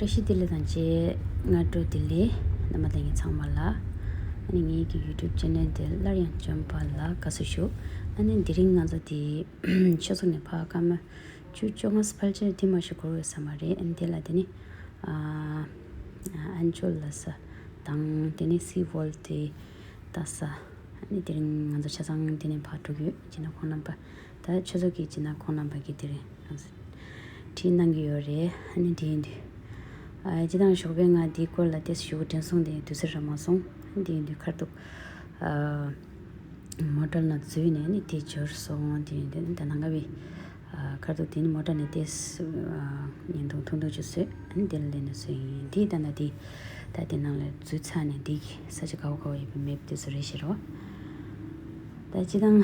Tashi dili danche ngadro dili namadangi tsangmala ani ngi ki YouTube channel de laryan champala kasushu ani diring ngaza di chosone pa kama chu chongas palche dimashi koro samare andela deni anchol lasa tang deni si volte tasa ani diring ngaza chasang deni pa tugyu jina konamba ta chosoki jina konamba ki diri tinangi yore ani di jidang shobenga di kola des shu tensong de du sera ma song di kartuk model na zuine ni teacher song di dananga bi kartuk din model ne des nyendong thong do juse an del le ne se di dana di ta dinang le zu chane di sa ji gaw gaw bi map des re shiro da jidang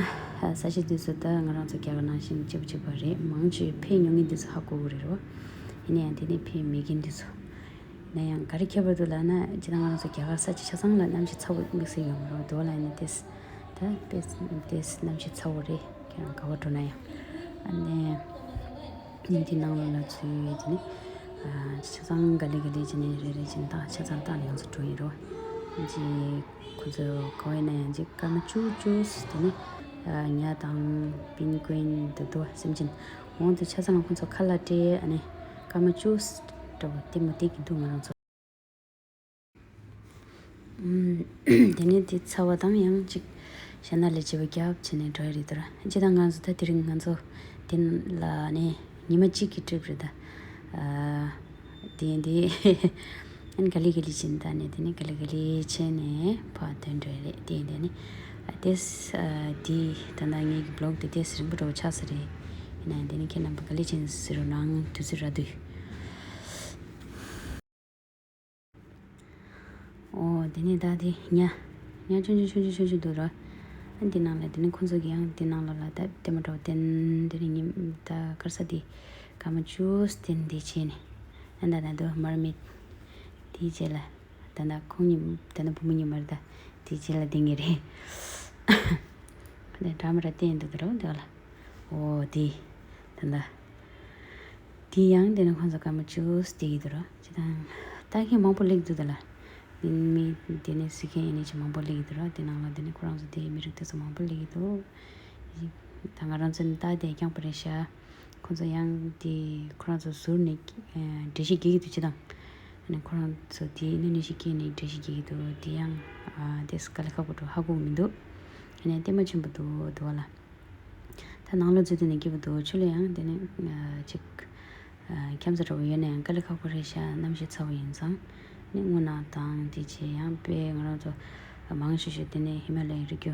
sa ji du su da ngarang zu kya na shin chib chib bare mang ji pe nyong des ha ko re ro ini antini pe megin des 나양 가리켜버들라나 지나가면서 개가 사치 차상라 남시 차고 미세 용으로 돌아있는 데스 다 데스 남시 차오리 그냥 가버도나요 안네 닌디나오나 주의지니 차상 갈리갈리 지니 레레진다 차상 따는 연습 중이로 이제 그저 거기는 이제 까마 쭈쭈스더니 야당 빈queen도 심진 오늘 차상 혼자 칼라티 아니 까마 쭈스 또 때문에 기둥을 데니 차와당 양직 샤날레 집에 겹 지내 더리더라 지당간서 드링간서 딘라네 니마치 기트브다 디엔디 안 갈리갈리 진다네 데니 갈리갈리 체네 파텐드레 디엔데니 데스 디 단당이 블로그 데스 림부터 차스리 이나데니 케남 갈리 진스로랑 두스라드 dini dadi nya chunju dora dinang la dini khunso gi yang dinang la da temato den dini nim da karsadi kama juice den di chene anda da do marmit di jela dana khuni dana bumuni marda di jela dingire ne damra den do dro dala di dana di yang dina khunso kama juice di dro jidang ta ki mo polik do dala mi dene sike ini chama bolli dra dinala dene kurang de mirik de sama bolli do tangaran sen ta de kyang presha konza yang di kurang so surni deshi gi du chidang ane kurang so di ni shiki ni deshi gi do di yang des kala ka bodo hago mindu ane tema chimbu do wala ta nanglo je de gi bodo chule yang dene chik kyamza ro yene kala ka presha namshi chaw yinsang nguna tang di che yang pe ngara zo mangshi shi dine himalaya rikyo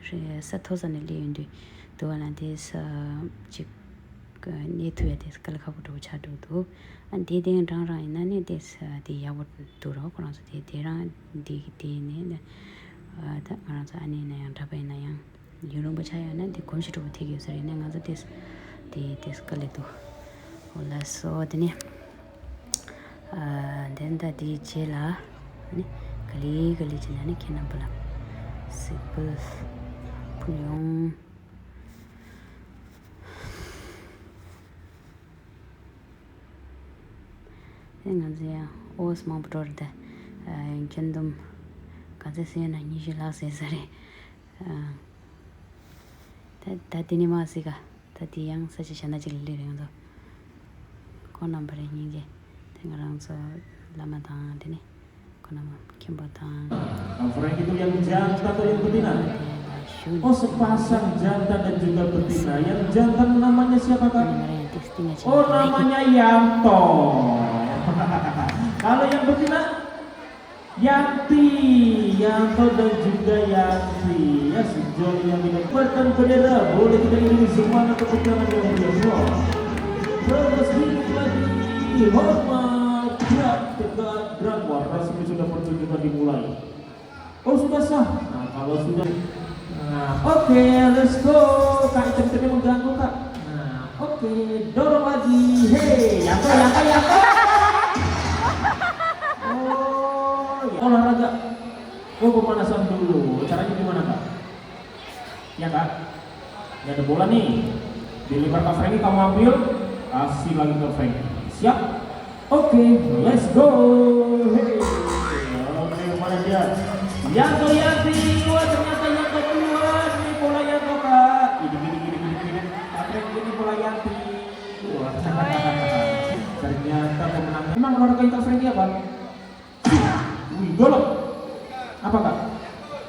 re sa thosa ne le yundu do la de sa chik ne tu ya des kala khabu do cha do an de de rang rang ina ne des di ya wat do ro ko so de rang di ne da ngara zo ani ne yang ta bai na yang yurong ba cha ya na de kon shi do the gi sari ne nga zo des kala do ola so dine denda di chela ni gali chena ni kena bala simple puyong engazia os ma brodda kendum kaze sena ni jela se sare ta tini masiga ta tiang sa chana jilli reng do ko number ni ge ngarang sa lama tang dini kono kimba tang Frank itu yang jantan atau yang betina? Sepasang jantan dan juga betina. Yang jantan namanya siapa kak? Namanya Yanto. Kalau yang betina Yanti, Yanto dan juga Yanti. Ya sejauh yang dilakukan bendera boleh kita ini semua atau pegangan yang biasa. Terus lagi hormat. Tegak drama resmi sudah pertunjukan dimulai. Sudah sah. Nah kalau sudah, oke, let's go. Kak centernya mengganggu kak. Oke, dorong lagi. Hey, apa? Olahraga. Pemanasan dulu. Caranya gimana kak? Ya kak. Ini ada bola nih. Dilempar ke Franky, kamu ambil. Kasih lagi ke Franky. Siap? Oke, let's go. Hey. Oke, kemana dia? Yanto Yanti, wah ternyata Yanto keluar. Ini bola Yanto kak. Gini. Patrick ini bola Yanti. Wah. Ternyata pemenang. Emang olahraga interferensi apa? Wih, golok. Apa kak?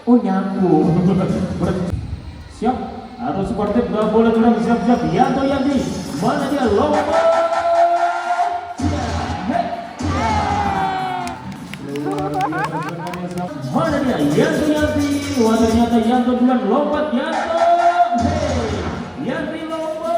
Oh nyambung. Siap. Harus sportif, gak boleh kurang, siap-siap. Yanto Yanti, mana dia? Lomba. Mana dia? Yanti Yanti. Wah ternyata Yanto duluan, lompat Yanto. Hey, Yanti lompat.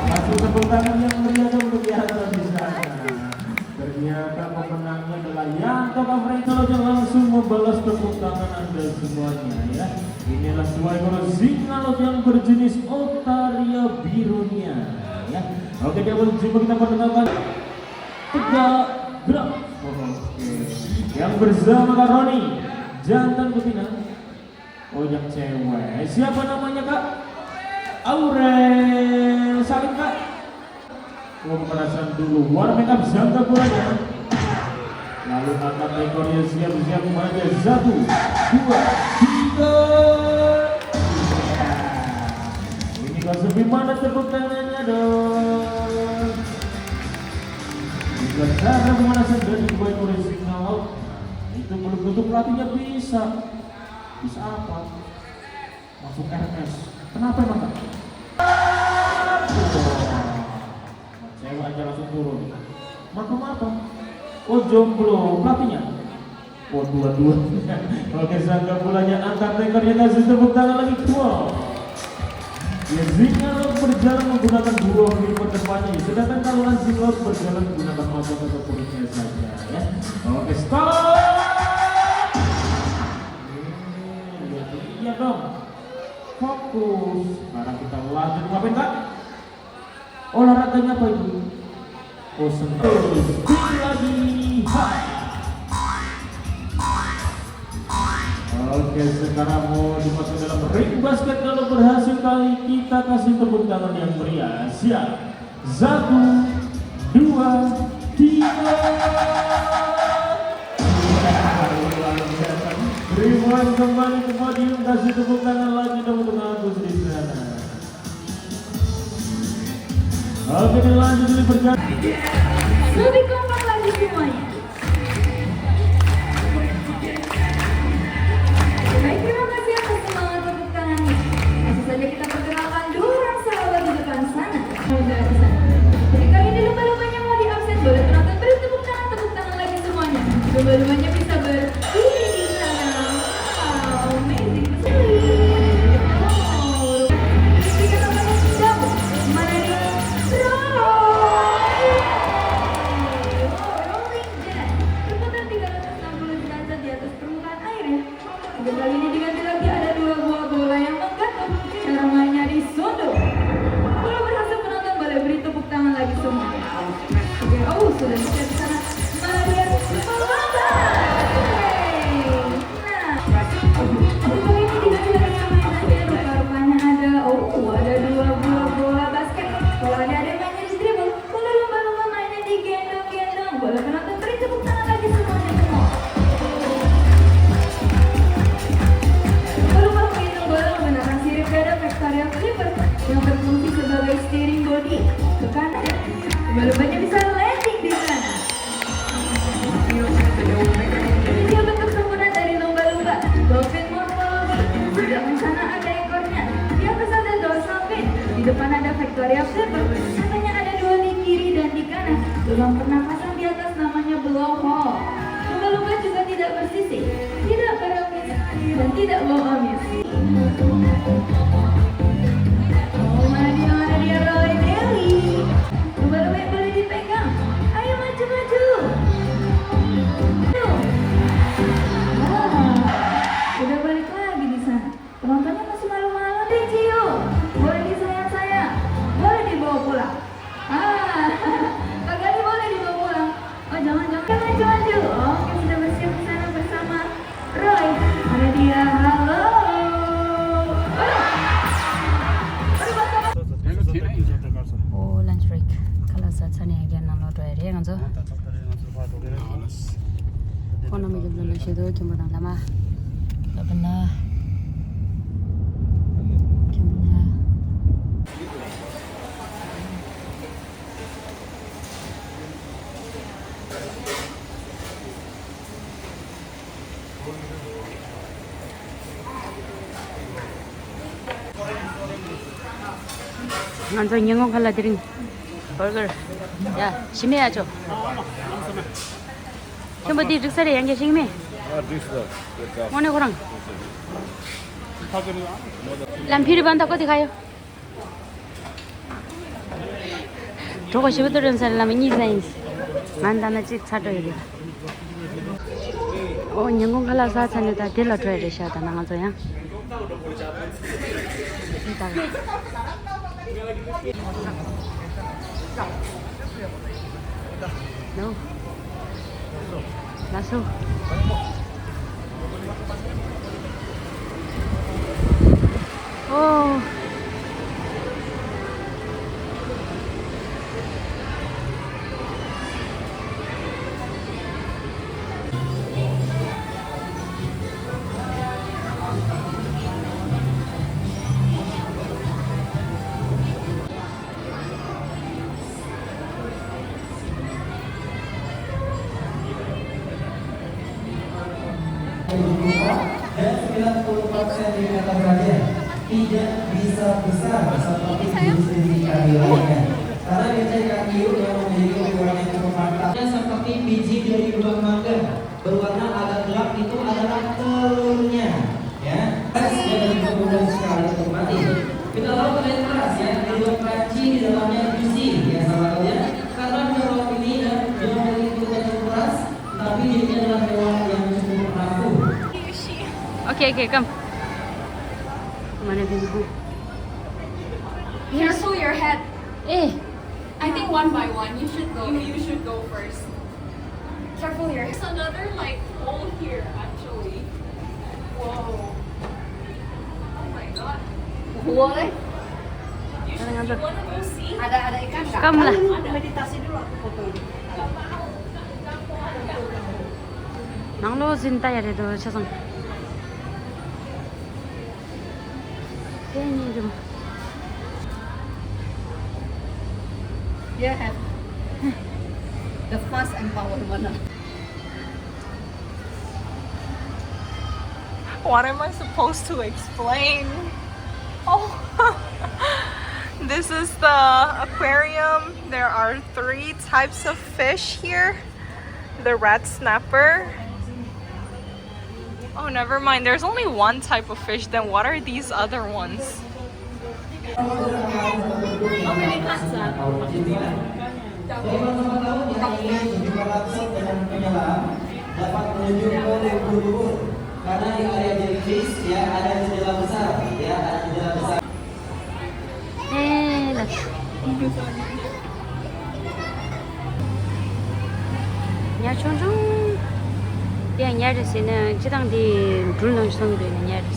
Kasih tepuk tangan yang meriah untuk Yanto di sana. Ternyata pemenangnya adalah Yanto Kafrento. Langsung membalas tepuk tangan Anda semuanya ya. Inilah dua ekor singa laut yang berjenis Otaria birunya ya. Oke, dia berjumpa, kita perkenalkan 3 gerak. Oke. Yang bersama Kak Roni, jantan betina. Oh yang cewek, siapa namanya kak? Aurel. Salim kak. Pemanasan dulu, war makeup jangka bolanya. Lalu angkat ekornya, siap-siap maju. 1, 2, 3. Ini kau mana tepuk tangannya dong. Inilah cara pemanasan dari dua ekor singa laut. Itu belum tentu pelatihnya bisa. Bisa apa? Masuk RS. Kenapa emang kak? Cewek aja langsung turun. Makan apa? Oh jomblo, pelatihnya? Oh dua-dua. Oke, sangka bolanya, angkat ekornya, kasih tepuk tangan lagi. Wow. Ya, singa laut berjalan menggunakan 2 flipper depannya. Sedangkan kalau anjing laut berjalan menggunakan motor atau kulitnya saja ya. Oke, stop. Iya dong. Fokus. Sekarang kita lanjut, ngapain kak? Olahraganya apa itu? Oh sentuh. Tinggi lagi. Ha. Oke, sekarang mau dimasuk dalam ring basket. Kalau berhasil kali kita kasih tepuk tangan yang meriah. Siap. 1, 2, 3. Rewind kembali ke podium, kasih tepuk tangan lagi dong untuk Agus di sana. Oke, dilanjut ini berjalan. Lebih kompak lagi semuanya. Baik, terima kasih atas semangat tepuk tangannya. Langsung saja kita perkenalkan dua orang sahabat di depan sana. Jadi kali ini lumba-lumbanya mau di absen, boleh penonton beri tepuk tangan lagi semuanya. Lumba-lumbanya bisa berdiri di sana. Wow, amazing sekali. Kita namanya siapa? Mana dia? Rolling jet. Berputar 360 derajat di atas permukaan air ya. Kali ini diganti lagi, ada 2 buah bola yang menggantung. Cara mainnya di sondo. Kalau berhasil penonton boleh beri tepuk tangan lagi semua. Oke, oh sudah siap di sana. Mana dia? Lomba. Nah, kali ini diganti lagi permainannya. Rupa-rupanya ada 2 buah bola basket. Kalau ada mainnya di dribble, kalau lomba-lomba mainnya digendong-gendong. Boleh penonton beri tepuk tangan lagi semuanya semua. Kalau mau menghitung bola menggunakan sirip dada Vectoria Flipper yang berfungsi sebagai steering body ke kanan. Lumba-lumbanya bisa landing di sana. Ini dia bentuk sempurna dari lumba-lumba. Dolphin morphology. Di belakang sana ada ekornya. Di atas ada dorsal fin. Di depan ada Vectoria Flipper. Katanya ada 2 di kiri dan di kanan. Lubang pernapasan di atas namanya blowhole. Lumba-lumba juga tidak bersisik, tidak beramis, dan tidak bau amis. Oh, mana dia Roy Nelly. Lumba-lumba yang boleh dipegang. Ayo maju-maju. Udah balik lagi di sana. Penontonnya masih malu-malu deh, Cio. Boleh disayang-sayang. break. Kalau saat sana yang nalo tu ada yang tu. Kau nama je belum nasi tu, cuma dah lama. Dah benar. Nganzo nyengong kala dring burger. Ya, 심해 아죠. 전부 뒤 득살에 양계 심해. 오늘 그랑. 람피를 반다 어디 가요? 저거 시부들은 사람은 이사인. 만다나 집 찾아야 돼. nyengong kala sa chanita dela try de sha ta na nga zo ya. No. Lasso. Oh. Dan 90% dikatakan saja tidak bisa besar seperti industri kayu lainnya. Karena biasanya kayu yang memiliki ukuran yang cukup mantap seperti biji dari buah mangga berwarna agak gelap itu adalah telurnya, ya. Yang mudah sekali untuk mati. Kita tahu kalian keras ya, dibuat crunchy di dalamnya juicy, ya sahabatnya. Karena hewan ini tidak memiliki tekstur keras, tapi dia adalah hewan yang cukup rapuh. Okay, come. Mana bingung? Careful your head. I think one by one. You should go. You should go first. Careful your head. There's another like hole here actually. Whoa. Oh my god. What? You wanna go see? Ada ikan nggak? Come lah. Meditasi dulu aku foto. Nanglo cinta ya itu chasang. Ini tu. You have the fast and power mana? What am I supposed to explain? Oh, this is the aquarium. There are 3 types of fish here. The red snapper. Oh, never mind. There's only one type of fish. Then what are these other ones? Karena di area jellyfish ya ada jendela besar, ya ada jendela besar. Lah. Ya chonjong. Dia nyari sini, sedang di Brunei sedang di nyari.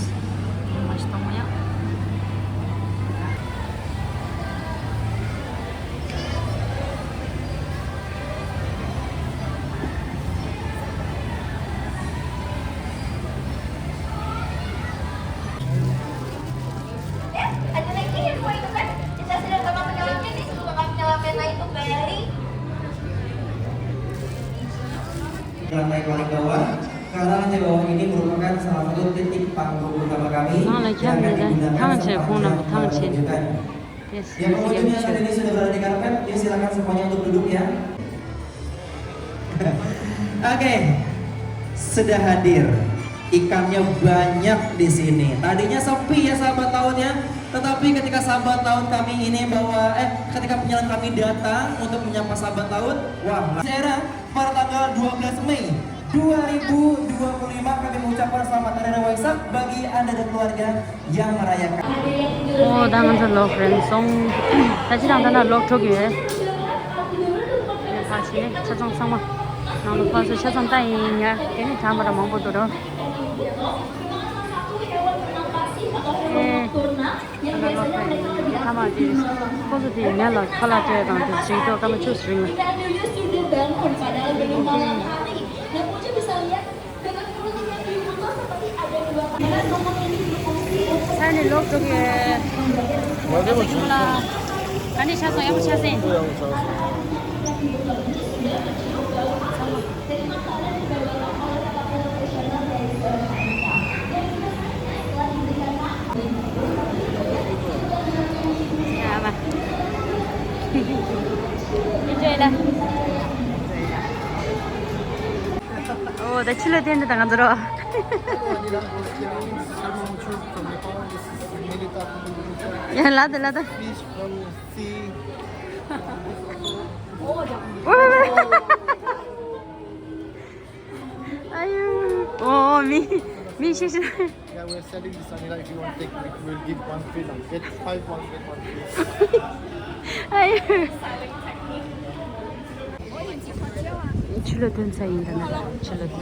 Masih tahu ya. Ada lagi yang mau itu kan? Kita sedang sama penyelamin nih, sama penyelamin lain itu Belly. Lantai paling bawah, karena lantai bawah ini merupakan salah satu titik panggung utama kami yang akan digunakan sepanjang pertunjukan. Yes, Yang pengunjungnya saat ini sudah berada di karpet, ya silakan semuanya untuk duduk ya. Oke, sudah hadir. Ikannya banyak di sini. Tadinya sepi ya sahabat lautnya, tetapi ketika sahabat laut kami ini ketika penyelam kami datang untuk menyapa sahabat laut, wah, daerah pada tanggal 12 Mei 2025 kami mengucapkan selamat Hari Raya Waisak bagi Anda dan keluarga yang merayakan. Oh, 당은 저 럭렌송. 다시랑 다나 럭 저기. 다시 차정 상마. 나도 봐서 차정 따이냐. 걔네 잠바라 먹고 들어. yang biasanya mereka lebih sama aktif di di malam khusus di Melo kalau dia dan di situ kamu cus ring Jika Anda sudah bangun padahal belum malam hari, dan Uci bisa lihat dengan kursi yang dibutuhkan seperti ada dua kamera nomor ini berfungsi untuk 산이 록 저기 저기 몰라 아니 샤송 야부 샤생 야 봐 이제라 나 칠레 되는데 당안 들어 야 라드 라드 아유 미 시시 Yeah, we're selling this one. If you want to take it, we'll give one free now. Get 5 1, get 1 free. 아유 출러든 사이인다 출러든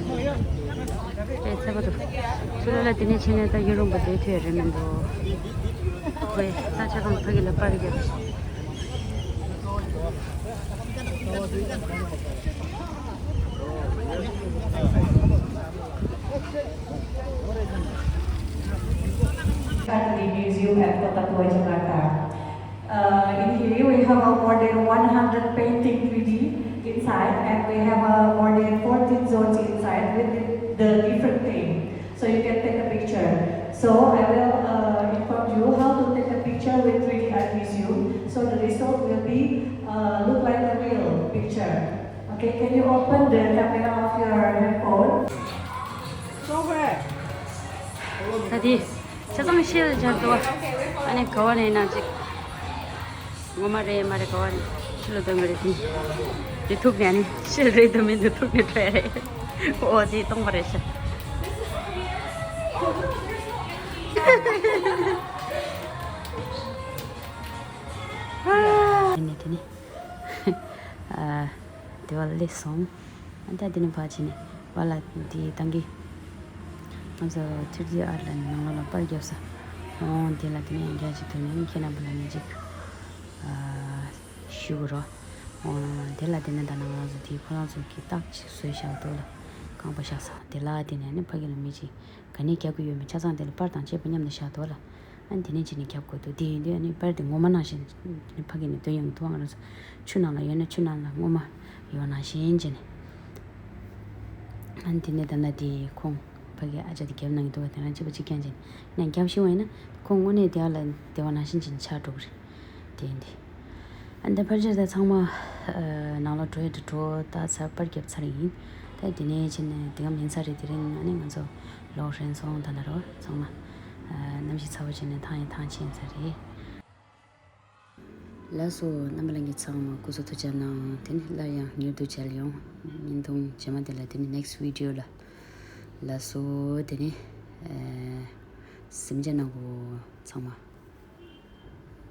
에 사고도 출러라더니 지내다 이런 거 돼야 되는데 왜 사자가 파기를 빠르게 Country Museum at Kota Tua, Jakarta. In here we have more than 100 painting 3D inside, and we have more than 14 zones inside with the different theme. So you can take a picture. So I will inform you how to take a picture with 3D art museum. So the result will be look like a real picture. Okay, can you open the camera of your phone? 어디 저좀 시를 잘도 아니 거원에 아직 뭐 말해 거원 실로도 그랬지 유튜브 아니 실을 도면 유튜브에 돼야 어디 똥버렸어 ini diwali song anda dini bajini wala di tangi 먼저 드디어 알란 나눠라 빨개서 딜라드니 인자지도니 키나 불라니직 슈그로 딜라드는 다나가서 디포라서 기딱 수셔도라 강바샤사 딜라드니는 파기는 미지 가니 갸고 요미 차상들 빠르단 제분염의 샤도라 안디니 지니 갸고도 디디니 빠르데 고만하신 파기는 도영 도항으로서 추나나 연애 추나나 고마 요나신지니 안디네 다나디 콩 pagi aja di kiam nang tuwa tena chiba chikian jen nang kiam shiwa ina kong wane dewa na shin chin cha dhugri dendi anda parja da tsangma nangla dhruya dhruwa da tsa pargyab tsari yin da dine chin digam hinsari dirin ane nganzo lao shen song tandarwa tsangma namshi tsawa chin tangyi tang chin tsari laso namalangi tsangma kuzo tuja nang teni la yang nyudu chal yung nindong jama dila teni next video la 라소 되니 심전하고 정말